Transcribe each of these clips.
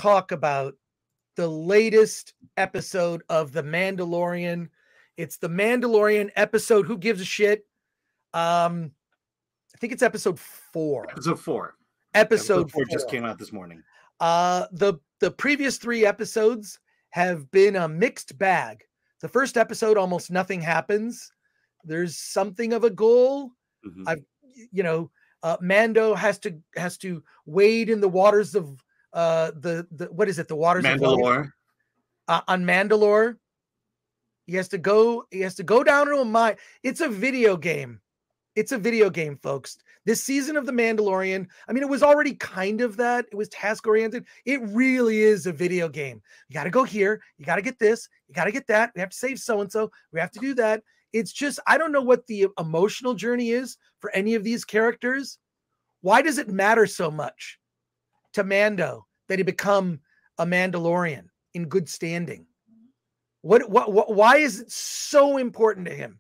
talk about the latest episode of The Mandalorian. It's The Mandalorian episode, Who Gives a Shit? I think it's episode 4. Episode 4. Episode 4 just came out this morning. The previous 3 episodes have been a mixed bag. The first episode, almost nothing happens. There's something of a goal. Mando has to wade in the waters of the what is it? The waters Mandalore. On Mandalore. He has to go down to a mine. It's a video game. It's a video game, folks. This season of The Mandalorian, I mean, it was already kind of that. It was task-oriented. It really is a video game. You got to go here. You got to get this. You got to get that. We have to save so-and-so. We have to do that. It's just, I don't know what the emotional journey is for any of these characters. Why does it matter so much to Mando that he become a Mandalorian in good standing? Why is it so important to him?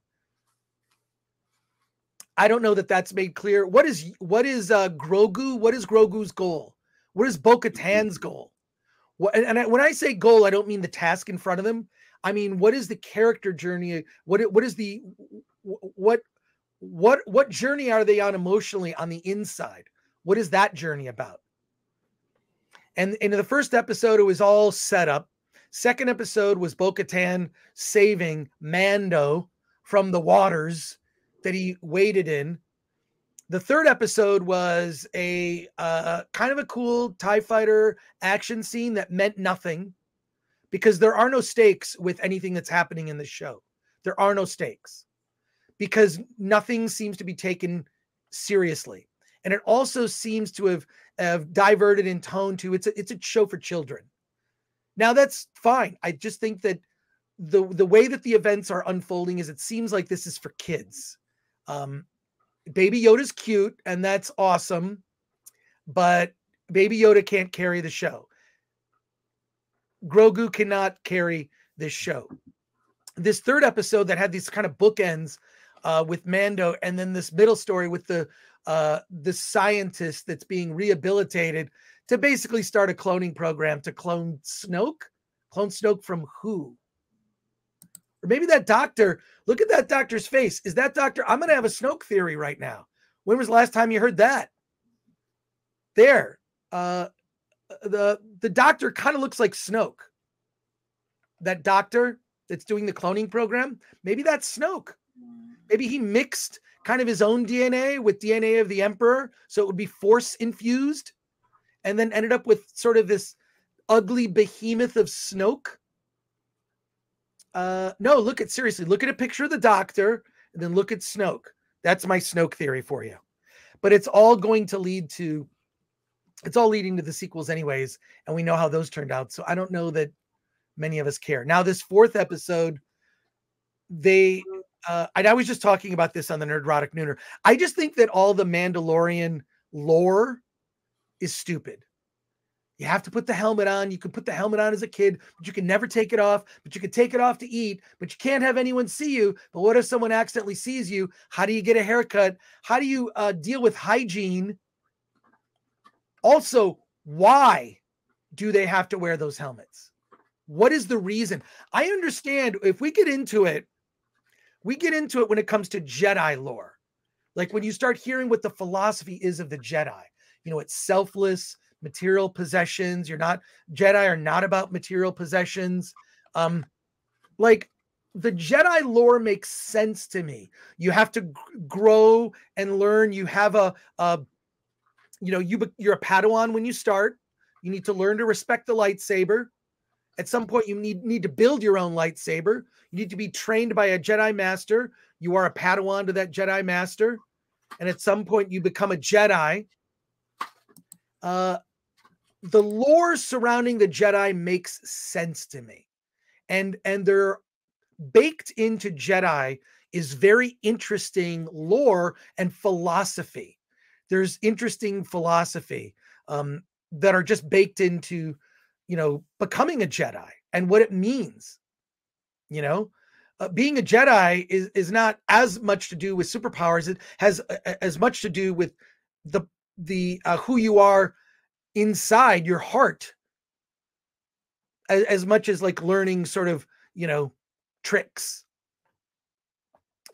I don't know that that's made clear. What is Grogu? What is Grogu's goal? What is Bo-Katan's goal? When I say goal, I don't mean the task in front of them. I mean, what is the character journey? What journey are they on emotionally on the inside? What is that journey about? And in the first episode, it was all set up. Second episode was Bo-Katan saving Mando from the waters that he waded in. The third episode was a kind of a cool TIE fighter action scene that meant nothing, because there are no stakes with anything that's happening in the show. There are no stakes because nothing seems to be taken seriously. And it also seems to have diverted in tone to it's a show for children. Now that's fine. I just think that the way that the events are unfolding is it seems like this is for kids. Baby Yoda's cute and that's awesome, but Baby Yoda can't carry the show. Grogu cannot carry this show. This third episode that had these kind of bookends with Mando, and then this middle story with the scientist that's being rehabilitated to basically start a cloning program to clone Snoke. Clone Snoke from who? Or maybe that doctor. Look at that doctor's face. Is that doctor? I'm going to have a Snoke theory right now. When was the last time you heard that? There. The doctor kind of looks like Snoke. That doctor that's doing the cloning program, maybe that's Snoke. Maybe he mixed kind of his own DNA with DNA of the Emperor, so it would be Force infused, and then ended up with sort of this ugly behemoth of Snoke. No, seriously, look at a picture of the doctor and then look at Snoke. That's my Snoke theory for you. But it's all leading to the sequels anyways, and we know how those turned out. So I don't know that many of us care. Now, this fourth episode, I was just talking about this on the Nerdrotic Nooner. I just think that all the Mandalorian lore is stupid. You have to put the helmet on. You can put the helmet on as a kid, but you can never take it off. But you can take it off to eat, but you can't have anyone see you. But what if someone accidentally sees you? How do you get a haircut? How do you deal with hygiene? Also, why do they have to wear those helmets? What is the reason? I understand if we get into it when it comes to Jedi lore. Like when you start hearing what the philosophy is of the Jedi, it's selfless, material possessions. Jedi are not about material possessions. Like the Jedi lore makes sense to me. You have to grow and learn. You have you're a Padawan when you start. You need to learn to respect the lightsaber. At some point, you need to build your own lightsaber. You need to be trained by a Jedi master. You are a Padawan to that Jedi master. And at some point, you become a Jedi. The lore surrounding the Jedi makes sense to me. And they're baked into Jedi is very interesting lore and philosophy. There's interesting philosophy that are just baked into, becoming a Jedi and what it means. Being a Jedi is not as much to do with superpowers. It has as much to do with the who you are inside your heart. as much as like learning sort of, tricks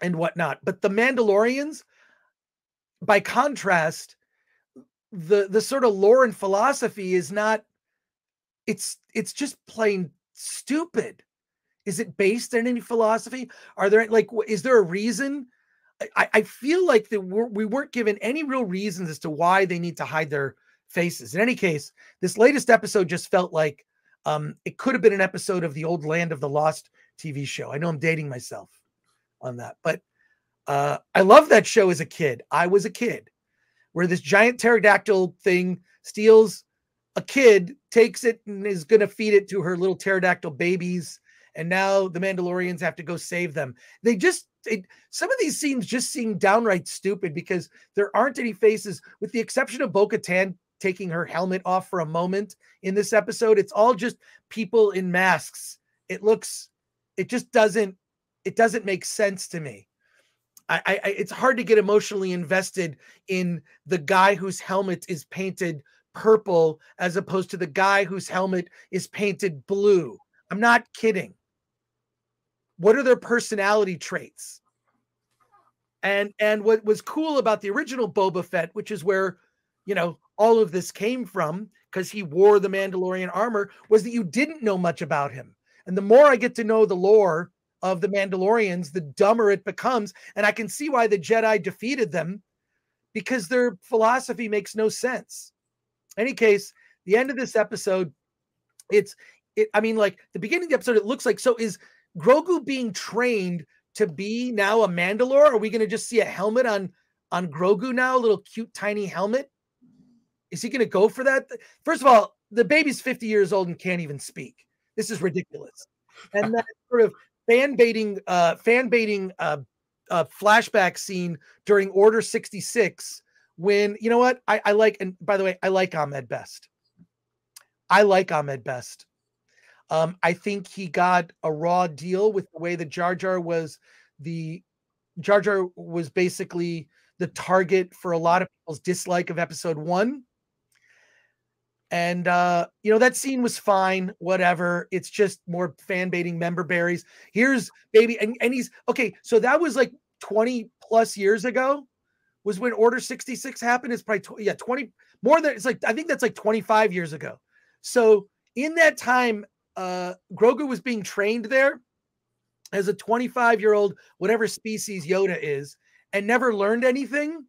and whatnot. But the Mandalorians, by contrast, the sort of lore and philosophy is not, it's just plain stupid. Is it based on any philosophy? Are there like, is there a reason? I feel like that we weren't given any real reasons as to why they need to hide their faces. In any case, this latest episode just felt like it could have been an episode of the old Land of the Lost TV show. I know I'm dating myself on that, but I love that show as a kid. I was a kid where this giant pterodactyl thing steals a kid, takes it, and is going to feed it to her little pterodactyl babies. And now the Mandalorians have to go save them. Some of these scenes just seem downright stupid because there aren't any faces, with the exception of Bo-Katan taking her helmet off for a moment in this episode. It's all just people in masks. It just doesn't make sense to me. It's hard to get emotionally invested in the guy whose helmet is painted purple as opposed to the guy whose helmet is painted blue. I'm not kidding. What are their personality traits? And what was cool about the original Boba Fett, which is where, all of this came from, because he wore the Mandalorian armor, was that you didn't know much about him. And the more I get to know the lore of the Mandalorians, the dumber it becomes. And I can see why the Jedi defeated them, because their philosophy makes no sense. In any case, the end of this episode, like the beginning of the episode, it looks like, so is Grogu being trained to be now a Mandalore? Are we going to just see a helmet on Grogu now, a little cute tiny helmet? Is he going to go for that? First of all, the baby's 50 years old and can't even speak. This is ridiculous. And that sort of fan baiting flashback scene during Order 66, when, you know what, I like, and by the way, I like Ahmed Best. I think he got a raw deal with the way that Jar Jar was basically the target for a lot of people's dislike of episode 1. And, that scene was fine, whatever. It's just more fan baiting member berries. Here's baby. And he's okay. So that was like 20 plus years ago was when Order 66 happened. It's probably 20 more than, it's like, I think that's like 25 years ago. So in that time, Grogu was being trained there as a 25-year-old, whatever species Yoda is, and never learned anything.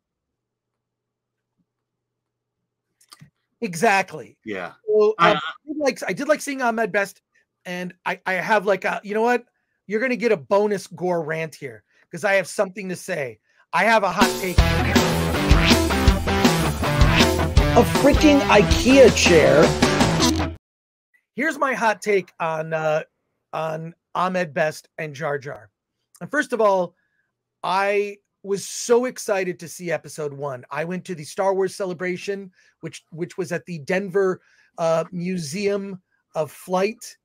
Exactly. Yeah. So, I did like seeing Ahmed Best, and I have like you know what? You're going to get a bonus Gore rant here because I have something to say. I have a hot take. A freaking IKEA chair. Here's my hot take on Ahmed Best and Jar Jar. And first of all, I was so excited to see episode 1. I went to the Star Wars celebration, which was at the Denver Museum of Flight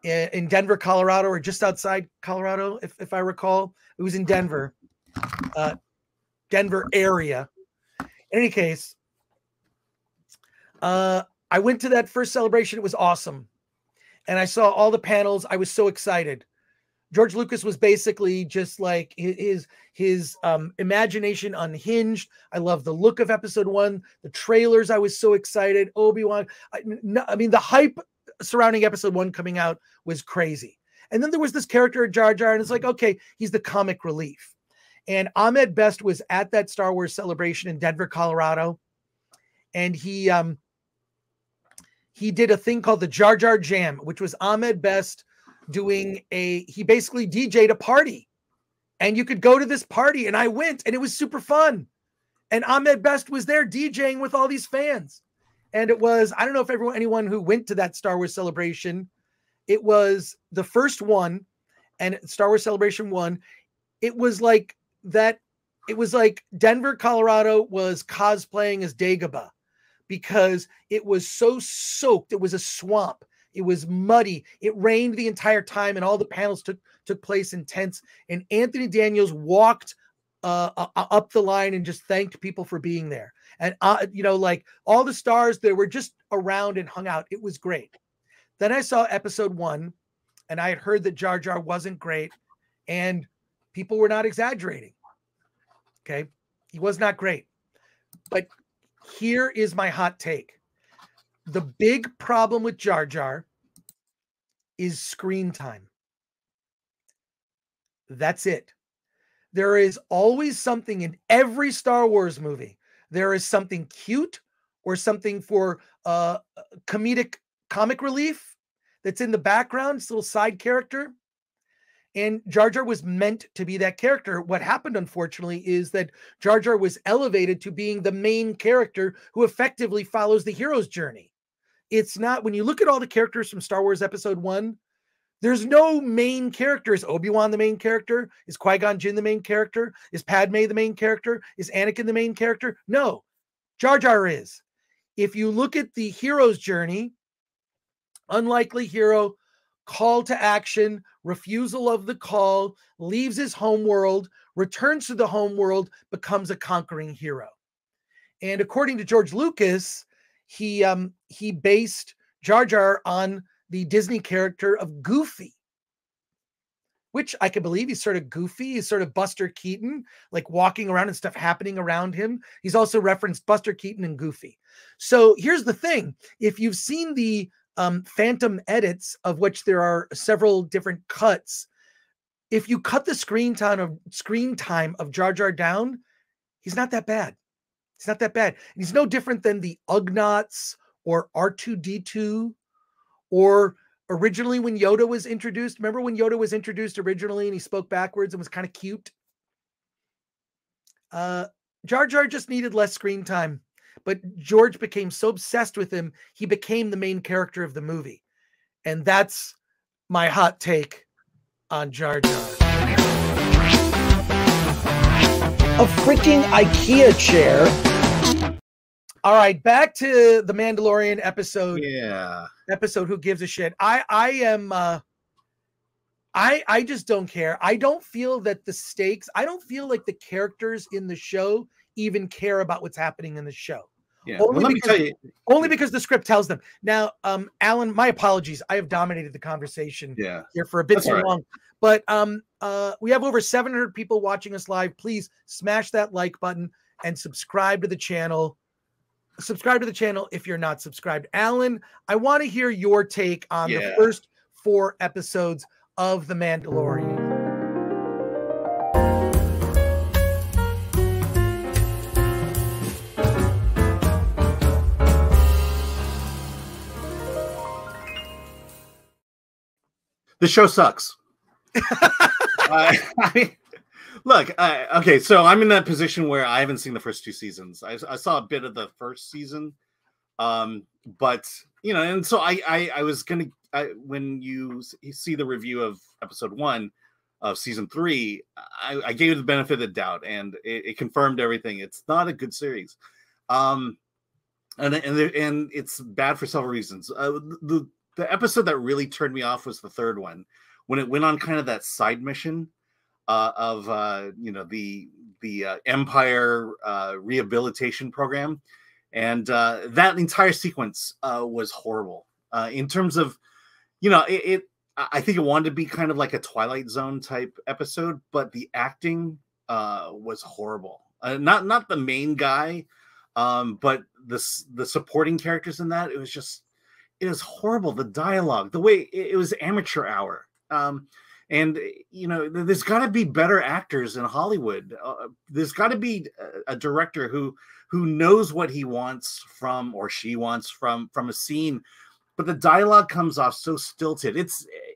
in Denver, Colorado, or just outside Colorado, if I recall. It was in Denver, Denver area. In any case, I went to that first celebration. It was awesome. And I saw all the panels. I was so excited. George Lucas was basically just like his imagination unhinged. I love the look of episode 1, the trailers. I was so excited. Obi-Wan. I mean, the hype surrounding episode 1 coming out was crazy. And then there was this character Jar Jar, and it's like, okay, he's the comic relief. And Ahmed Best was at that Star Wars celebration in Denver, Colorado. And he did a thing called the Jar Jar Jam, which was Ahmed Best he basically DJ'd a party, and you could go to this party, and I went, and it was super fun. And Ahmed Best was there DJing with all these fans. And it was, I don't know if anyone who went to that Star Wars celebration, it was the first one, and Star Wars Celebration 1, it was like that. It was like Denver, Colorado was cosplaying as Dagobah because it was so soaked. It was a swamp. It was muddy. It rained the entire time, and all the panels took place in tents. And Anthony Daniels walked up the line and just thanked people for being there. And like all the stars that were just around and hung out. It was great. Then I saw episode 1, and I had heard that Jar Jar wasn't great, and people were not exaggerating. Okay. He was not great. But here is my hot take. The big problem with Jar Jar is screen time. That's it. There is always something in every Star Wars movie. There is something cute or something for comic relief that's in the background, this little side character. And Jar Jar was meant to be that character. What happened, unfortunately, is that Jar Jar was elevated to being the main character who effectively follows the hero's journey. It's not, when you look at all the characters from Star Wars Episode 1, there's no main character. Is Obi-Wan the main character? Is Qui-Gon Jinn the main character? Is Padme the main character? Is Anakin the main character? No, Jar Jar is. If you look at the hero's journey, unlikely hero, call to action, refusal of the call, leaves his homeworld, returns to the homeworld, becomes a conquering hero. And according to George Lucas, he based Jar Jar on the Disney character of Goofy, which I can believe. He's sort of goofy. He's sort of Buster Keaton, like walking around and stuff happening around him. He's also referenced Buster Keaton and Goofy. So here's the thing. If you've seen the Phantom edits, of which there are several different cuts, if you cut the screen time of Jar Jar down, he's not that bad. He's not that bad. He's no different than the Ugnaughts or R2-D2, or originally when Yoda was introduced. Remember when Yoda was introduced originally and he spoke backwards and was kind of cute? Jar Jar just needed less screen time. But George became so obsessed with him, he became the main character of the movie. And that's my hot take on Jar Jar. A freaking IKEA chair. All right, back to the Mandalorian episode. Yeah. Episode Who Gives a Shit. I just don't care. I don't feel that the stakes, I don't feel like the characters in the show even care about what's happening in the show. Yeah. Only because the script tells them. Now, Alan, my apologies. I have dominated the conversation here for a bit too long. But we have over 700 people watching us live. Please smash that like button and subscribe to the channel. Subscribe to the channel if you're not subscribed. Alan, I want to hear your take on the first 4 episodes of The Mandalorian. The show sucks. I mean, look, okay, so I'm in that position where I haven't seen the first 2 seasons. I saw a bit of the first season, but you know, and so I was gonna, when you see the review of episode 1 of season 3, I gave it the benefit of the doubt, and it confirmed everything. It's not a good series, and it's bad for several reasons. The episode that really turned me off was the 3rd one, when it went on kind of that side mission of the Empire rehabilitation program, and that entire sequence was horrible in terms of, you know, I think it wanted to be kind of like a Twilight Zone type episode, but the acting was horrible. Not the main guy, but the supporting characters in that. It was horrible. The dialogue, the way it was amateur hour. And, you know, there's got to be better actors in Hollywood. There's got to be a director who knows what he wants from, or she wants from a scene, but the dialogue comes off so stilted.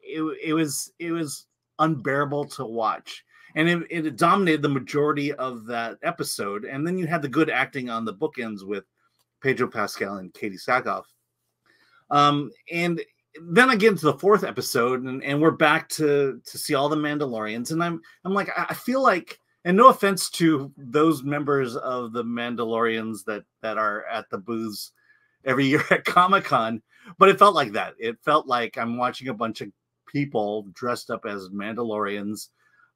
It was unbearable to watch. And it dominated the majority of that episode. And then you had the good acting on the bookends with Pedro Pascal and Katie Sackhoff. And then I get into the 4th episode, and we're back to see all the Mandalorians, and I'm like, I feel like, and no offense to those members of the Mandalorians that are at the booths every year at Comic-Con, but it felt like that. It felt like I'm watching a bunch of people dressed up as Mandalorians,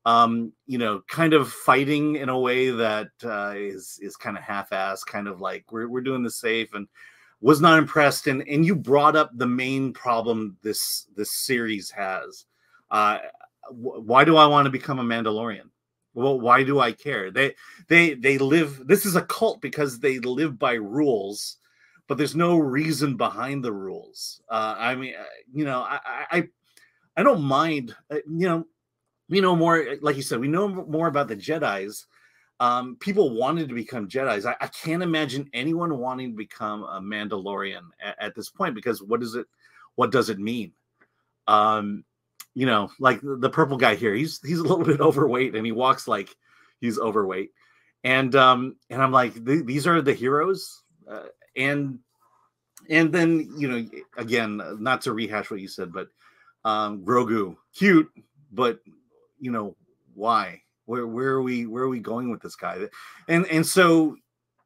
you know, kind of fighting in a way that is kind of half-assed, kind of like we're doing the safe, and was not impressed. And you brought up the main problem this series has. Why do I want to become a Mandalorian? Well, why do I care? They live. This is a cult because they live by rules, but there's no reason behind the rules. I mean, I don't mind. We know more. Like you said, we know more about the Jedis. People wanted to become Jedis. I can't imagine anyone wanting to become a Mandalorian at this point, because what does it mean? Like the purple guy here, he's a little bit overweight and he walks like he's overweight. And I'm like, these are the heroes. And then, again, not to rehash what you said, but Grogu, cute, but why? Where are we going with this guy? And so,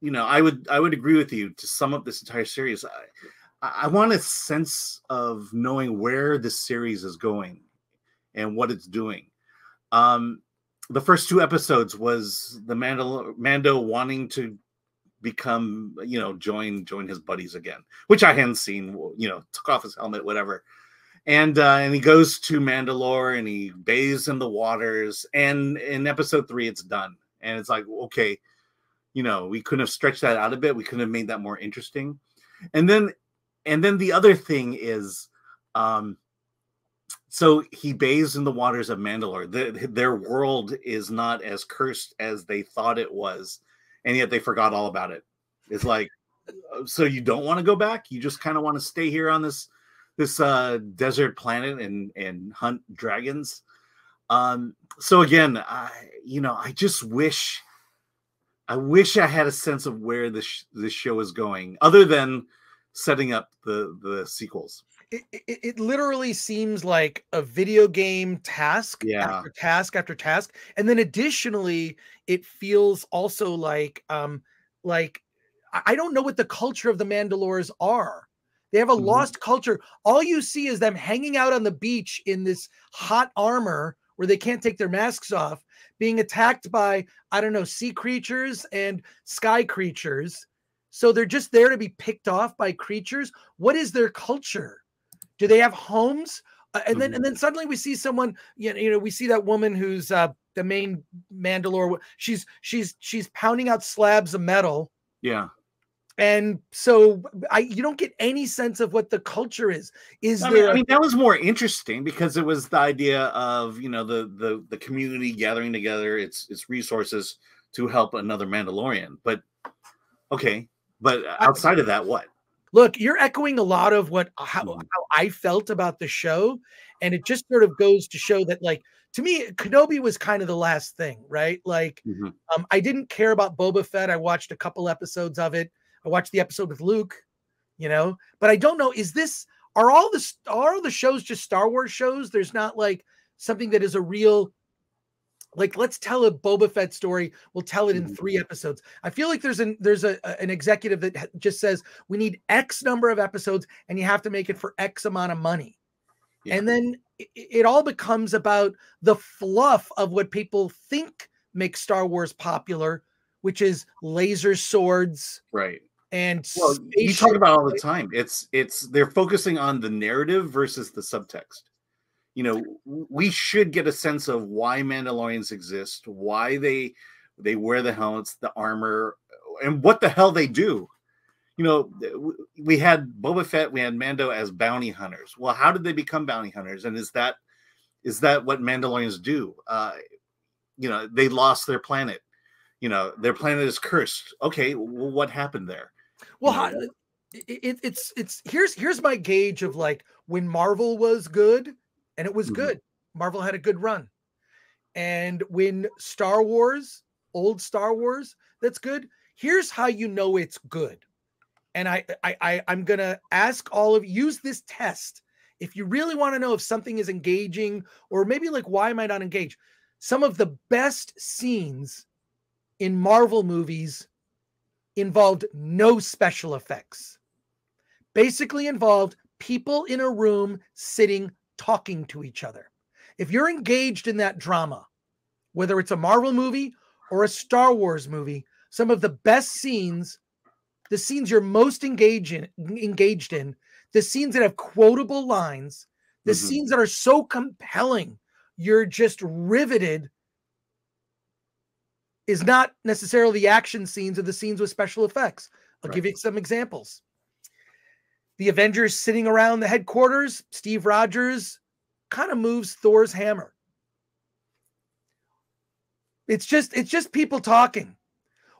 I would agree with you. To sum up this entire series, I want a sense of knowing where this series is going and what it's doing. The first 2 episodes was the Mando wanting to become, join his buddies again, which I hadn't seen. Took off his helmet, whatever. And he goes to Mandalore and he bathes in the waters. And in episode 3, it's done. And it's like, okay, we couldn't have stretched that out a bit. We couldn't have made that more interesting. And then the other thing is, so he bathes in the waters of Mandalore. Their world is not as cursed as they thought it was, and yet they forgot all about it. It's like, so you don't want to go back? You just kind of want to stay here on this desert planet and hunt dragons. So again, I just wish I had a sense of where this show is going, other than setting up the sequels. It literally seems like a video game task after task after task. And then additionally, it feels also like I don't know what the culture of the Mandalores are. They have a lost culture. All you see is them hanging out on the beach in this hot armor where they can't take their masks off, being attacked by, I don't know, sea creatures and sky creatures. So they're just there to be picked off by creatures. What is their culture? Do they have homes? And then suddenly we see someone, we see that woman who's the main Mandalore. She's pounding out slabs of metal. Yeah. And so you don't get any sense of what the culture is. I mean, that was more interesting because it was the idea of, the community gathering together its resources to help another Mandalorian. But okay. But outside of that, what? Look, you're echoing a lot of how I felt about the show. And it just sort of goes to show that, like, to me, Kenobi was kind of the last thing, right? Like, I didn't care about Boba Fett. I watched a couple episodes of it. I watched the episode with Luke, but I don't know. Are all the shows just Star Wars shows? There's not like something that is a real, like, let's tell a Boba Fett story. We'll tell it in 3 episodes. I feel like there's an executive that just says we need X number of episodes and you have to make it for X amount of money. Yeah. And then it all becomes about the fluff of what people think makes Star Wars popular, which is laser swords. Right. And you talk about all the time. They're focusing on the narrative versus the subtext. We should get a sense of why Mandalorians exist, why they wear the helmets, the armor, and what the hell they do. We had Boba Fett, we had Mando as bounty hunters. Well, how did they become bounty hunters? And is that what Mandalorians do? They lost their planet. Their planet is cursed. Okay, well, what happened there? Well, here's my gauge of, like, when Marvel was good, and it was good. Marvel had a good run. And when old Star Wars, that's good. Here's how you know it's good. And I'm gonna ask all of you, use this test. If you really want to know if something is engaging, or maybe like, why am I not engaged? Some of the best scenes in Marvel movies involved no special effects. Basically involved people in a room sitting, talking to each other. If you're engaged in that drama, whether it's a Marvel movie or a Star Wars movie, some of the best scenes, the scenes you're most engaged in, the scenes that have quotable lines, the scenes that are so compelling, you're just riveted, is not necessarily the action scenes or the scenes with special effects. I'll give you some examples. The Avengers sitting around the headquarters, Steve Rogers kind of moves Thor's hammer. It's just people talking.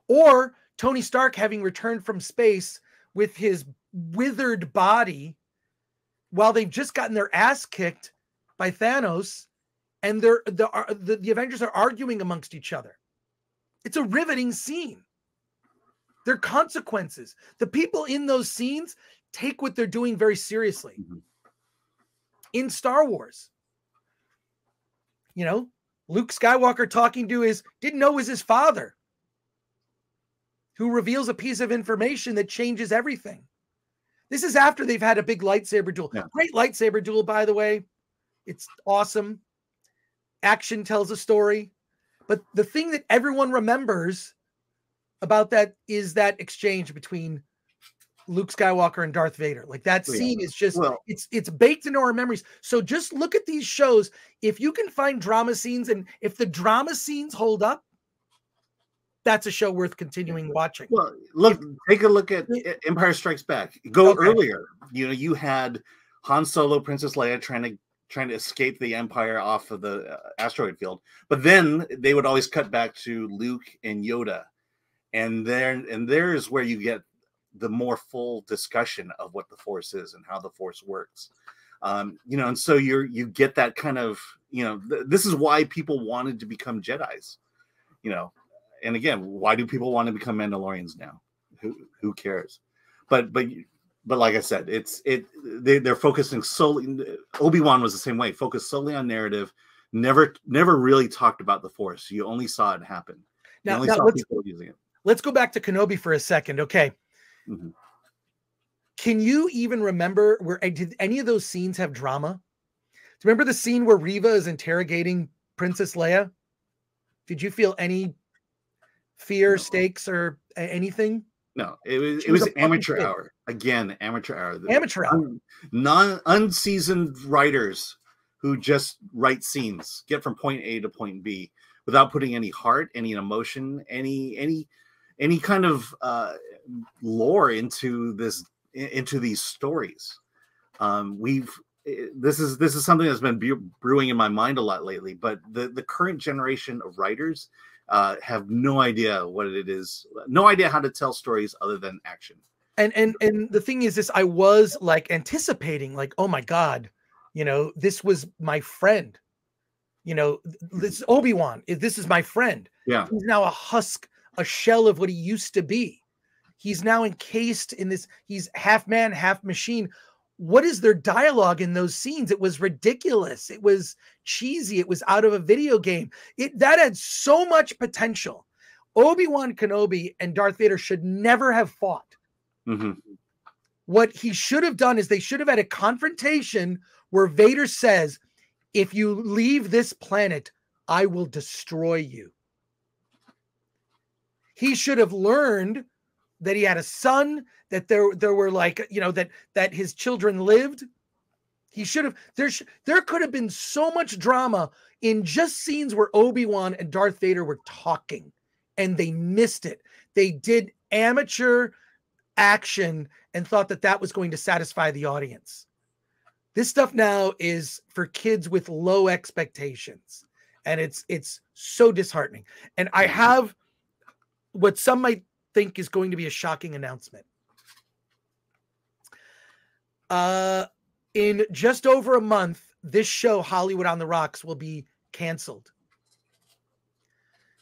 Or Tony Stark having returned from space with his withered body while they've just gotten their ass kicked by Thanos, and the Avengers are arguing amongst each other. It's a riveting scene. There are consequences. The people in those scenes take what they're doing very seriously. In Star Wars, you know, Luke Skywalker talking to didn't know was his father, who reveals a piece of information that changes everything. This is after they've had a big lightsaber duel. Yeah. Great lightsaber duel, by the way. It's awesome. Action tells a story. But the thing that everyone remembers about that is that exchange between Luke Skywalker and Darth Vader. Like that scene is just, it's baked into our memories. So just look at these shows. If you can find drama scenes, and if the drama scenes hold up, that's a show worth continuing watching. Well, take a look at Empire Strikes Back. Go earlier. You know, you had Han Solo, Princess Leia trying to escape the Empire off of the asteroid field, but then they would always cut back to Luke and Yoda, and there is where you get the more full discussion of what the Force is and how the Force works. You know, and so you get that kind of, you know, this is why people wanted to become Jedis, you know. And again, why do people want to become Mandalorians now? Who cares? But like I said, they're focusing solely. Obi-Wan was the same way, focused solely on narrative, never really talked about the Force. You only saw it happen. Now let's go back to Kenobi for a second, okay? Can you even remember did any of those scenes have drama? Do you remember the scene where Reva is interrogating Princess Leia? Did you feel any fear, stakes, or anything? No, it was amateur hour. Again, amateur hour. Amateur hour. Unseasoned writers who just write scenes, get from point A to point B without putting any heart, any emotion, any kind of lore into these stories. This is something that's been brewing in my mind a lot lately. But the current generation of writers have no idea what it is, no idea how to tell stories other than action. And the thing is this, I was like anticipating, like, oh my God, you know, this was my friend. You know, this Obi-Wan, this is my friend. Yeah. He's now a husk, a shell of what he used to be. He's now encased in this, he's half man, half machine. What is their dialogue in those scenes? It was ridiculous. It was cheesy. It was out of a video game. That had so much potential. Obi-Wan Kenobi and Darth Vader should never have fought. What he should have done is they should have had a confrontation where Vader says, if you leave this planet, I will destroy you. He should have learned that he had a son, that there were, like, you know, that his children lived. He should have, there could have been so much drama in just scenes where Obi-Wan and Darth Vader were talking, and they missed it. They did amateur action and thought that was going to satisfy the audience. This stuff now is for kids with low expectations, and it's so disheartening. And I have what some might think is going to be a shocking announcement. In just over a month, this show, Hollywood on the Rocks, will be canceled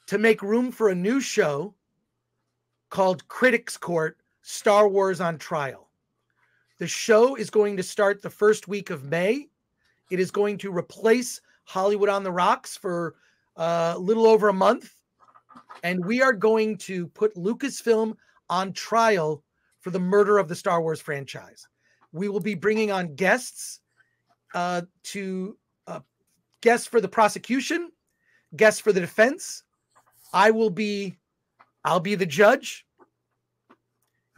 to make room for a new show called Critics Court: Star Wars on Trial. The show is going to start the first week of May. It is going to replace Hollywood on the Rocks for a little over a month. And we are going to put Lucasfilm on trial for the murder of the Star Wars franchise. We will be bringing on guests guests for the prosecution, guests for the defense. I'll be the judge.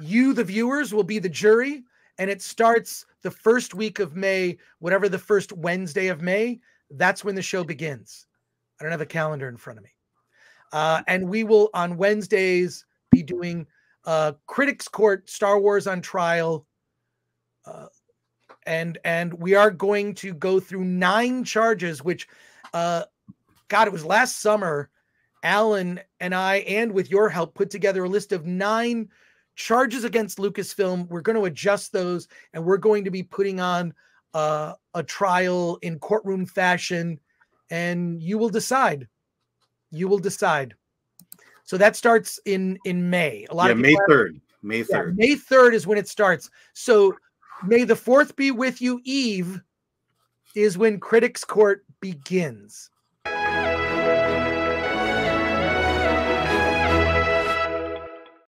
You, the viewers, will be the jury, and it starts the first week of May, whatever the first Wednesday of May. That's when the show begins. I don't have a calendar in front of me. And we will, on Wednesdays, be doing Critics Court, Star Wars on Trial. And we are going to go through 9 charges, which, God, it was last summer, Alan and I, and with your help, put together a list of 9 charges against Lucasfilm. We're going to adjust those, and we're going to be putting on a trial in courtroom fashion, and you will decide. You will decide. So that starts in May. A lot of May 3rd. May 3rd. Yeah, May 3rd is when it starts. So May the 4th be with you. Eve is when Critics Court begins.